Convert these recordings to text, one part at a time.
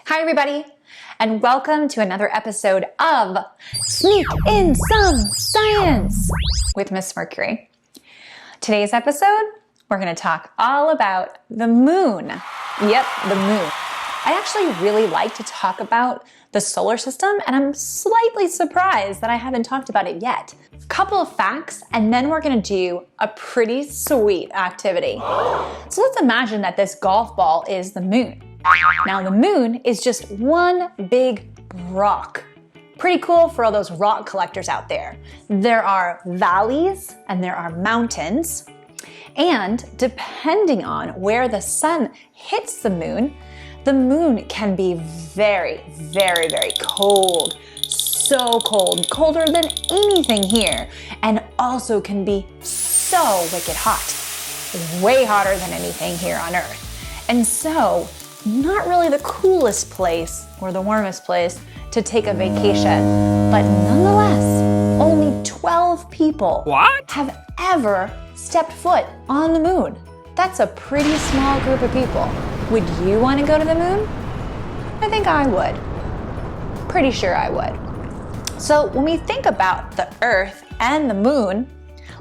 Hi everybody, and welcome to another episode of Sneak in Some Science with Miss Mercury. Today's episode, we're going to talk all about the moon. Yep, the moon. I actually really like to talk about the solar system, and I'm slightly surprised that I haven't talked about it yet. Couple of facts, and then we're going to do a pretty sweet activity. So let's imagine that this golf ball is the moon. Now the moon is just one big rock. Pretty cool for all those rock collectors out there. There are valleys and there are mountains. And depending on where the sun hits the moon can be very, very, very cold. So cold, colder than anything here. And also can be so wicked hot. Way hotter than anything here on Earth. And so, not really the coolest place or the warmest place to take a vacation, but nonetheless, only 12 people have ever stepped foot on the moon. That's a pretty small group of people. Would you want to go to the moon? I think I would. Pretty sure I would. So when we think about the Earth and the moon,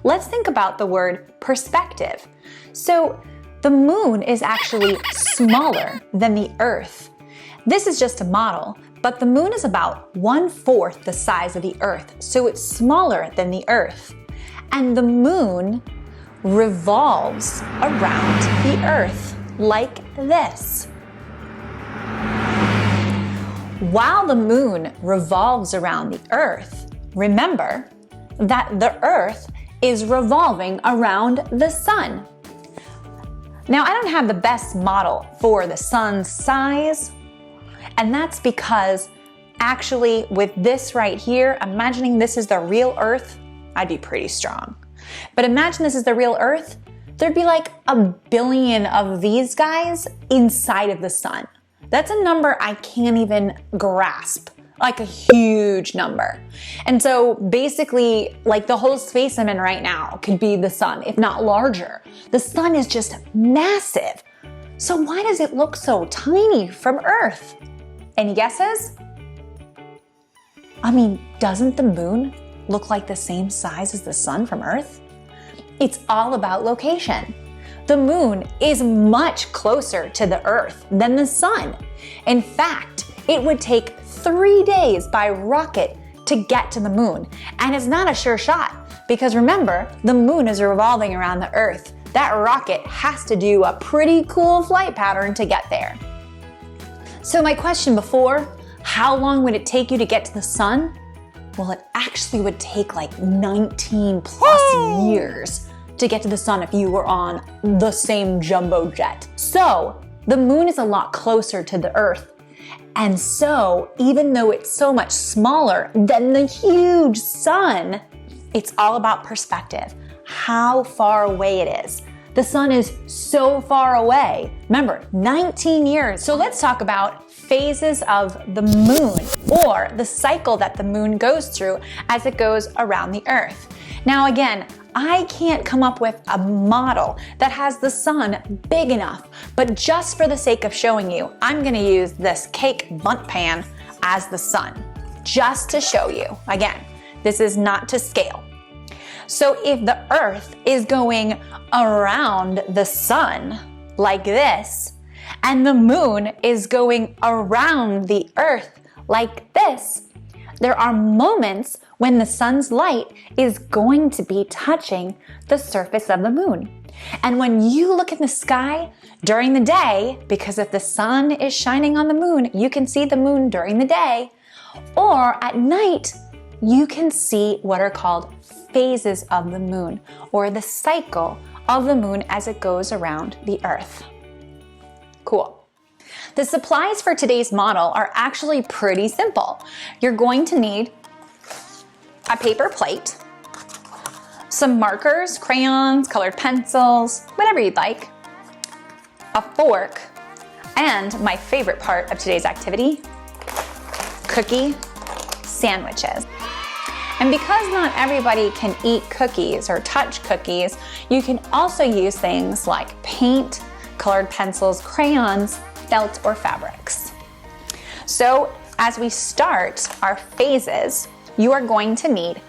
let's think about the word perspective. So the moon is actually smaller than the Earth. This is just a model, but the moon is about 1/4 the size of the Earth, so it's smaller than the Earth. And the moon revolves around the Earth like this. While the moon revolves around the Earth, remember that the Earth is revolving around the sun. Now, I don't have the best model for the sun's size, and that's because actually with this right here, imagining this is the real Earth, I'd be pretty strong. But imagine this is the real Earth, there'd be like 1 billion of these guys inside of the sun. That's a number I can't even grasp. Like a huge number. And so basically, like the whole space I'm in right now could be the sun, if not larger. The sun is just massive. So why does it look so tiny from Earth? Any guesses? I mean, doesn't the moon look like the same size as the sun from Earth? It's all about location. The moon is much closer to the Earth than the sun. In fact, it would take 3 days by rocket to get to the moon. And it's not a sure shot because remember, the moon is revolving around the Earth. That rocket has to do a pretty cool flight pattern to get there. So my question before, how long would it take you to get to the sun? Well, it actually would take like 19 plus years to get to the sun if you were on the same jumbo jet. So the moon is a lot closer to the Earth. And so, even though it's so much smaller than the huge sun, it's all about perspective, how far away it is. The sun is so far away. Remember, 19 years. So let's talk about phases of the moon, or the cycle that the moon goes through as it goes around the Earth. Now again, I can't come up with a model that has the sun big enough, but just for the sake of showing you, I'm gonna use this cake bundt pan as the sun, just to show you. Again, this is not to scale. So if the Earth is going around the sun like this, and the moon is going around the Earth like this, there are moments when the sun's light is going to be touching the surface of the moon. And when you look in the sky during the day, because if the sun is shining on the moon, you can see the moon during the day, or at night, you can see what are called phases of the moon, or the cycle of the moon as it goes around the Earth. Cool. The supplies for today's model are actually pretty simple. You're going to need a paper plate, some markers, crayons, colored pencils, whatever you'd like, a fork, and my favorite part of today's activity, cookie sandwiches. And because not everybody can eat cookies or touch cookies, you can also use things like paint, colored pencils, crayons, felt, or fabrics. So as we start our phases, you are going to need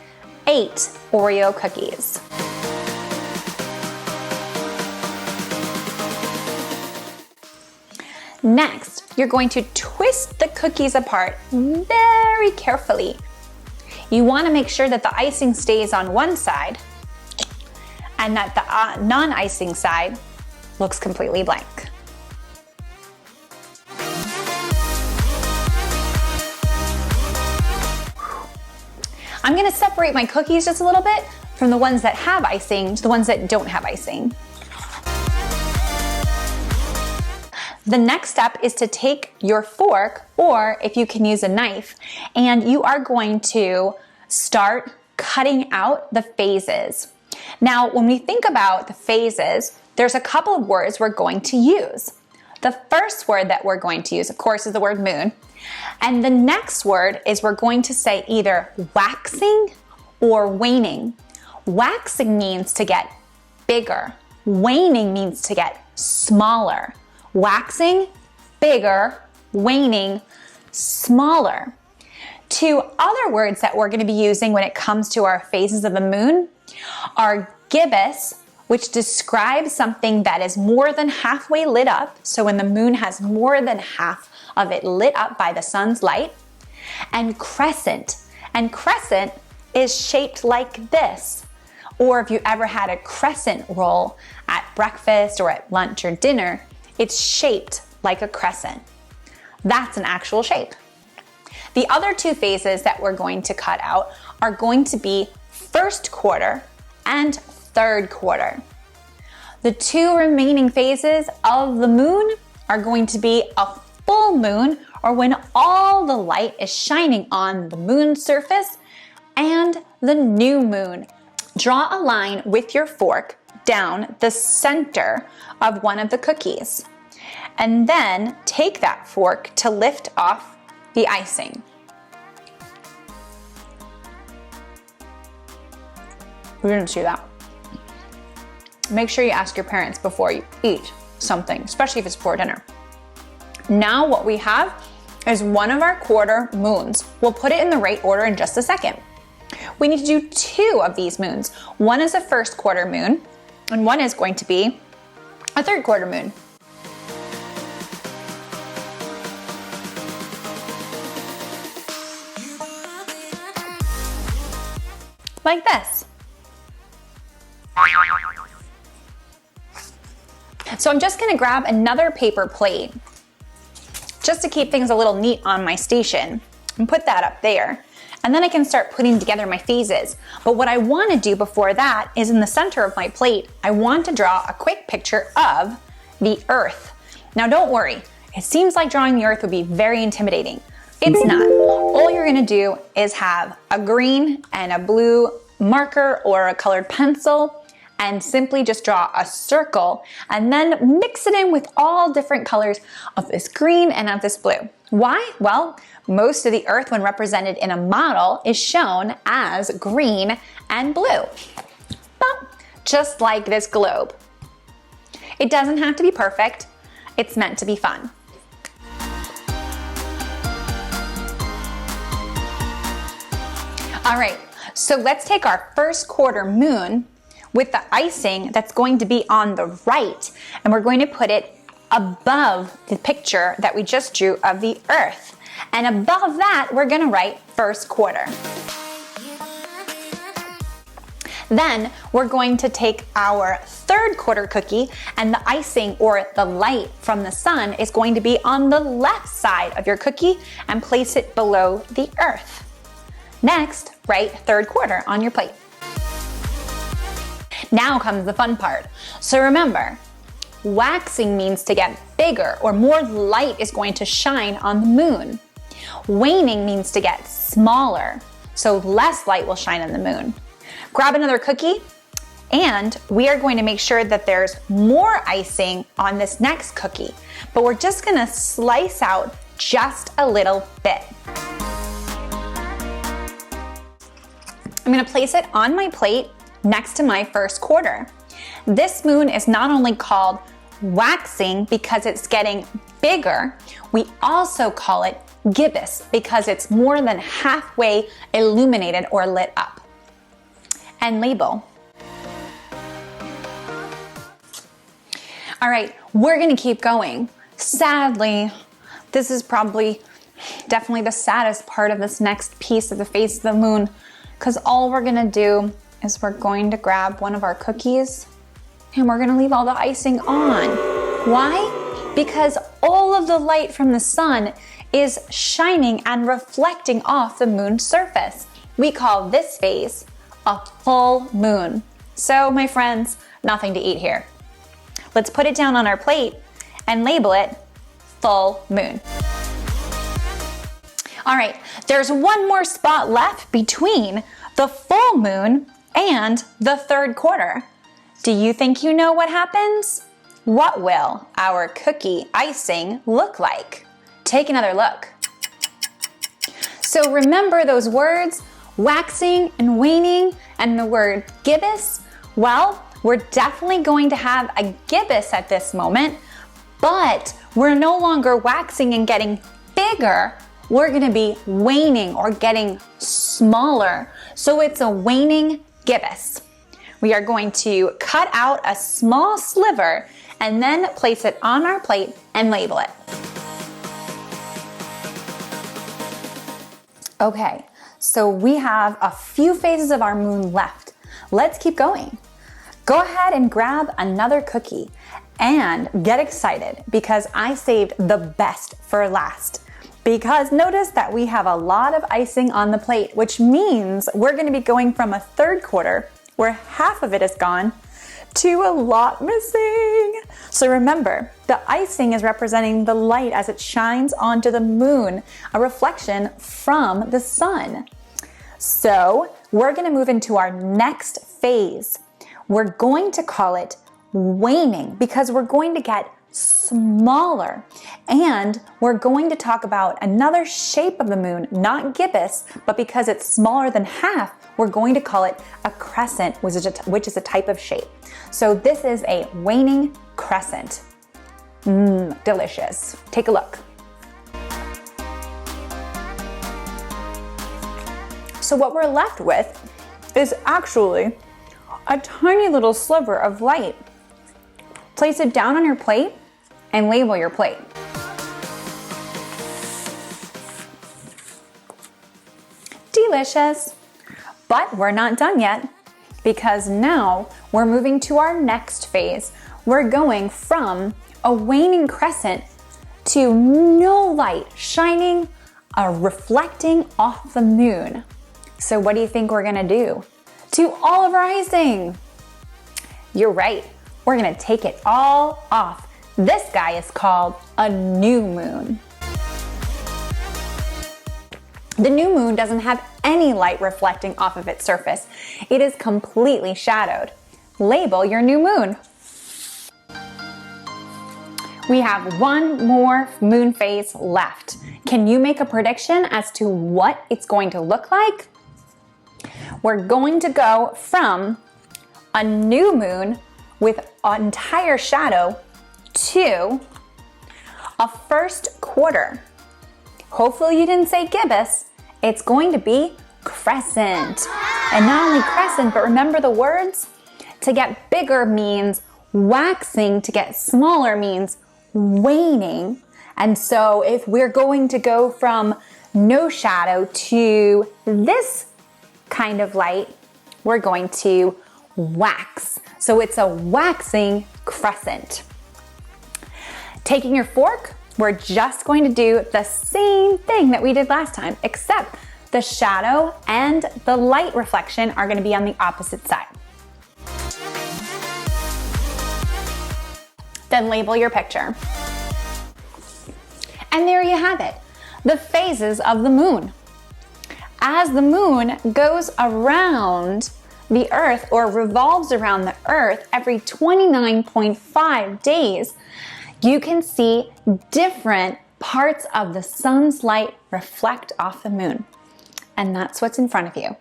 8 Oreo cookies. Next, you're going to twist the cookies apart very carefully. You want to make sure that the icing stays on one side and that the non-icing side looks completely blank. I'm going to separate my cookies just a little bit from the ones that have icing to the ones that don't have icing. The next step is to take your fork, or if you can use a knife, and you are going to start cutting out the phases. Now, when we think about the phases, there's a couple of words we're going to use. The first word that we're going to use, of course, is the word moon. And the next word is we're going to say either waxing or waning. Waxing means to get bigger. Waning means to get smaller. Waxing, bigger, waning, smaller. Two other words that we're going to be using when it comes to our phases of the moon are gibbous, which describes something that is more than halfway lit up. So when the moon has more than half of it lit up by the sun's light, and crescent. And crescent is shaped like this. Or if you ever had a crescent roll at breakfast or at lunch or dinner, it's shaped like a crescent. That's an actual shape. The other two phases that we're going to cut out are going to be first quarter and third quarter. The two remaining phases of the moon are going to be a full moon, or when all the light is shining on the moon's surface, and the new moon. Draw a line with your fork down the center of one of the cookies, and then take that fork to lift off the icing. We didn't see that. Make sure you ask your parents before you eat something, especially if it's before dinner. Now what we have is one of our quarter moons. We'll put it in the right order in just a second. We need to do 2 of these moons. One is a first quarter moon, and one is going to be a third quarter moon. Like this. So I'm just gonna grab another paper plate just to keep things a little neat on my station and put that up there. And then I can start putting together my phases. But what I wanna do before that is in the center of my plate, I want to draw a quick picture of the Earth. Now don't worry, it seems like drawing the Earth would be very intimidating. It's not. All you're gonna do is have a green and a blue marker or a colored pencil and simply just draw a circle and then mix it in with all different colors of this green and of this blue. Why? Well, most of the Earth when represented in a model is shown as green and blue. But just like this globe. It doesn't have to be perfect, it's meant to be fun. All right, so let's take our first quarter moon with the icing that's going to be on the right, and we're going to put it above the picture that we just drew of the Earth. And above that, we're gonna write first quarter. Then we're going to take our third quarter cookie, and the icing or the light from the sun is going to be on the left side of your cookie, and place it below the Earth. Next, write third quarter on your plate. Now comes the fun part. So remember, waxing means to get bigger or more light is going to shine on the moon. Waning means to get smaller, so less light will shine on the moon. Grab another cookie, and we are going to make sure that there's more icing on this next cookie, but we're just gonna slice out just a little bit. I'm gonna place it on my plate next to my first quarter. This moon is not only called waxing because it's getting bigger. We also call it gibbous because it's more than halfway illuminated or lit up. And label. All right, we're gonna keep going. Sadly, this is definitely the saddest part of this next piece of the face of the moon, because all we're gonna do is we're going to grab one of our cookies and we're gonna leave all the icing on. Why? Because all of the light from the sun is shining and reflecting off the moon's surface. We call this phase a full moon. So my friends, nothing to eat here. Let's put it down on our plate and label it full moon. All right, there's one more spot left between the full moon and the third quarter. Do you think you know what happens? What will our cookie icing look like? Take another look. So remember those words, waxing and waning, and the word gibbous? Well, we're definitely going to have a gibbous at this moment, but we're no longer waxing and getting bigger. We're gonna be waning or getting smaller. So it's a waning gibbous. We are going to cut out a small sliver and then place it on our plate and label it. Okay, so we have a few phases of our moon left. Let's keep going. Go ahead and grab another cookie and get excited because I saved the best for last. Because notice that we have a lot of icing on the plate, which means we're going to be going from a third quarter where half of it is gone to a lot missing. So remember, the icing is representing the light as it shines onto the moon, a reflection from the sun. So we're going to move into our next phase. We're going to call it waning because we're going to get smaller, and we're going to talk about another shape of the moon, not gibbous, but because it's smaller than half, we're going to call it a crescent, which is a type of shape. So this is a waning crescent. Delicious. Take a look. So what we're left with is actually a tiny little sliver of light. Place it down on your plate and label your plate. Delicious. But we're not done yet because now we're moving to our next phase. We're going from a waning crescent to no light shining or reflecting off the moon. So what do you think we're gonna do to all of our icing? You're right. We're gonna take it all off. This guy is called a new moon. The new moon doesn't have any light reflecting off of its surface. It is completely shadowed. Label your new moon. We have one more moon phase left. Can you make a prediction as to what it's going to look like? We're going to go from a new moon with an entire shadow to a first quarter. Hopefully you didn't say gibbous. It's going to be crescent. And not only crescent, but remember the words? To get bigger means waxing, to get smaller means waning. And so if we're going to go from no shadow to this kind of light, we're going to wax. So it's a waxing crescent. Taking your fork, we're just going to do the same thing that we did last time, except the shadow and the light reflection are going to be on the opposite side. Then label your picture. And there you have it, the phases of the moon. As the moon goes around the Earth or revolves around the Earth every 29.5 days, you can see different parts of the sun's light reflect off the moon. And that's what's in front of you.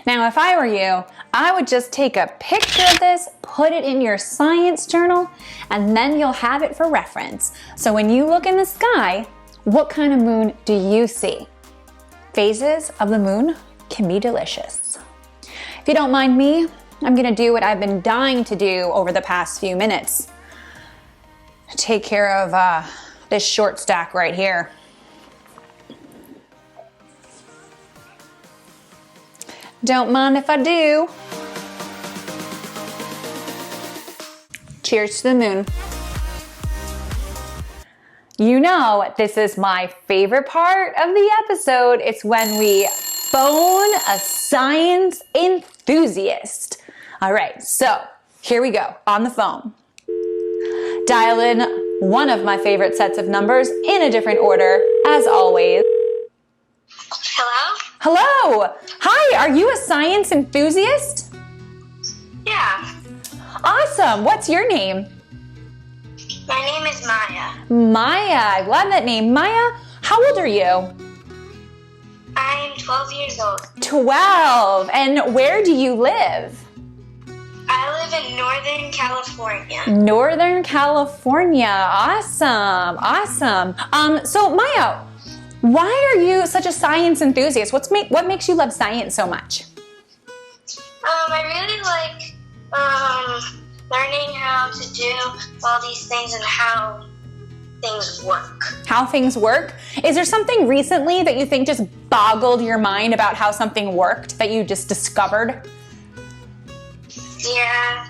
Now, if I were you, I would just take a picture of this, put it in your science journal, and then you'll have it for reference. So when you look in the sky, what kind of moon do you see? Phases of the moon can be delicious. If you don't mind me, I'm gonna do what I've been dying to do over the past few minutes. Take care of this short stack right here. Don't mind if I do. Cheers to the moon. You know, this is my favorite part of the episode. It's when we phone a science enthusiast. All right, so here we go, on the phone. Dial in one of my favorite sets of numbers in a different order, as always. Hello? Hello! Hi, are you a science enthusiast? Yeah. Awesome, what's your name? My name is Maya. Maya, I love that name. Maya, how old are you? I'm 12 years old. 12, and where do you live? I live in Northern California. Northern California, awesome, awesome. So Maya, why are you such a science enthusiast? What makes you love science so much? I really like learning how to do all these things and how things work. How things work? Is there something recently that you think just boggled your mind about how something worked that you just discovered? Yeah.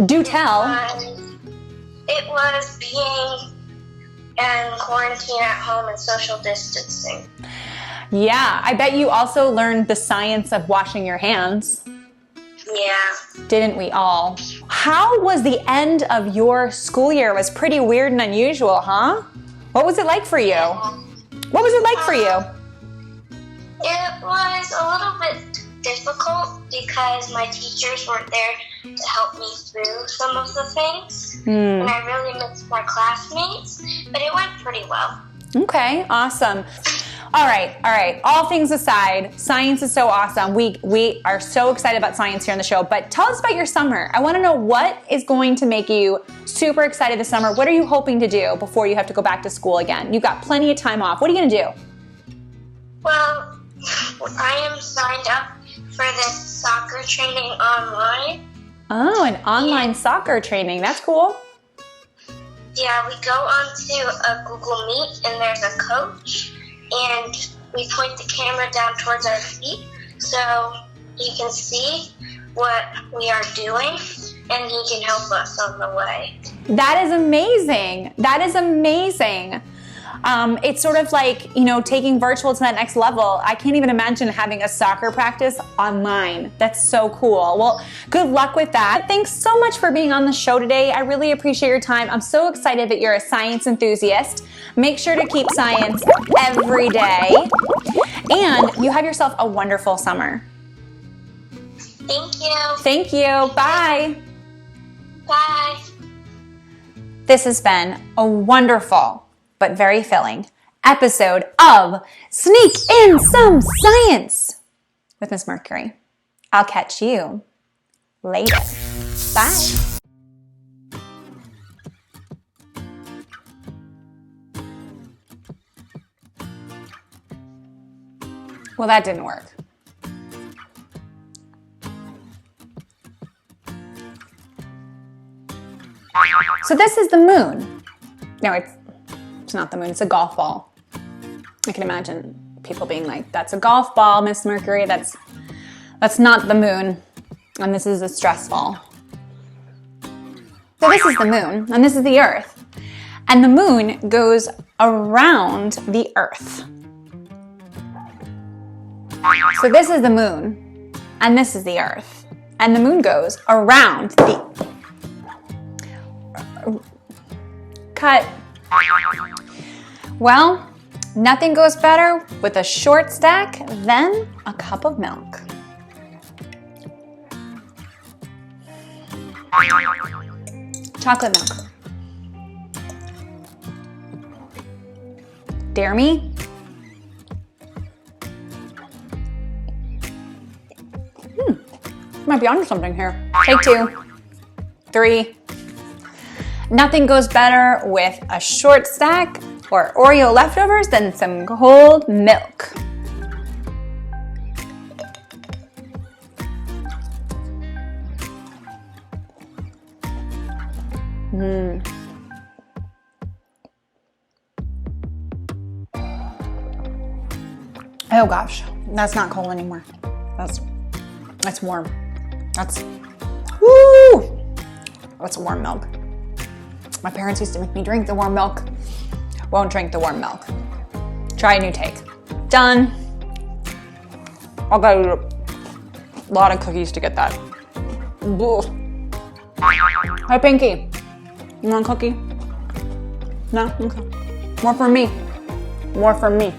Do tell. It was being in quarantine at home and social distancing. Yeah, I bet you also learned the science of washing your hands. Yeah. Didn't we all? How was the end of your school year? It was pretty weird and unusual, huh? What was it like for you? What was it like for you? It was a little bit difficult because my teachers weren't there to help me through some of the things. And I really missed my classmates, but it went pretty well. Okay, awesome. All right. All things aside, science is so awesome. We are so excited about science here on the show, but tell us about your summer. I want to know what is going to make you super excited this summer. What are you hoping to do before you have to go back to school again? You've got plenty of time off. What are you going to do? Well, I am signed up for this soccer training online. Oh, an online soccer training. That's cool. Yeah, we go onto a Google Meet and there's a coach and we point the camera down towards our feet so he can see what we are doing and he can help us on the way. That is amazing. That is amazing. It's sort of like, taking virtual to that next level. I can't even imagine having a soccer practice online. That's so cool. Well, good luck with that. Thanks so much for being on the show today. I really appreciate your time. I'm so excited that you're a science enthusiast. Make sure to keep science every day. And you have yourself a wonderful summer. Thank you. Thank you. Bye. Bye. This has been a wonderful but very filling episode of Sneak in Some Science with Miss Mercury. I'll catch you later. Bye. Well, that didn't work. So this is the moon. No, it's not the moon, it's a golf ball. I can imagine people being like, that's a golf ball, Miss Mercury, that's not the moon, and this is a stress ball. So this is the moon, and this is the Earth. And the moon goes around the Earth. So this is the moon, and this is the Earth. And the moon goes around the... Cut. Well, nothing goes better with a short stack than a cup of milk. Chocolate milk. Dare me? Might be onto something here. Take 2. 3. Nothing goes better with a short stack or Oreo leftovers than some cold milk. Oh gosh, that's not cold anymore. That's warm. That's warm milk. My parents used to make me drink the warm milk. Won't drink the warm milk. Try a new take. Done. I'll go eat a lot of cookies to get that. Ugh. Hi, Pinky. You want a cookie? No? Okay. More for me. More for me.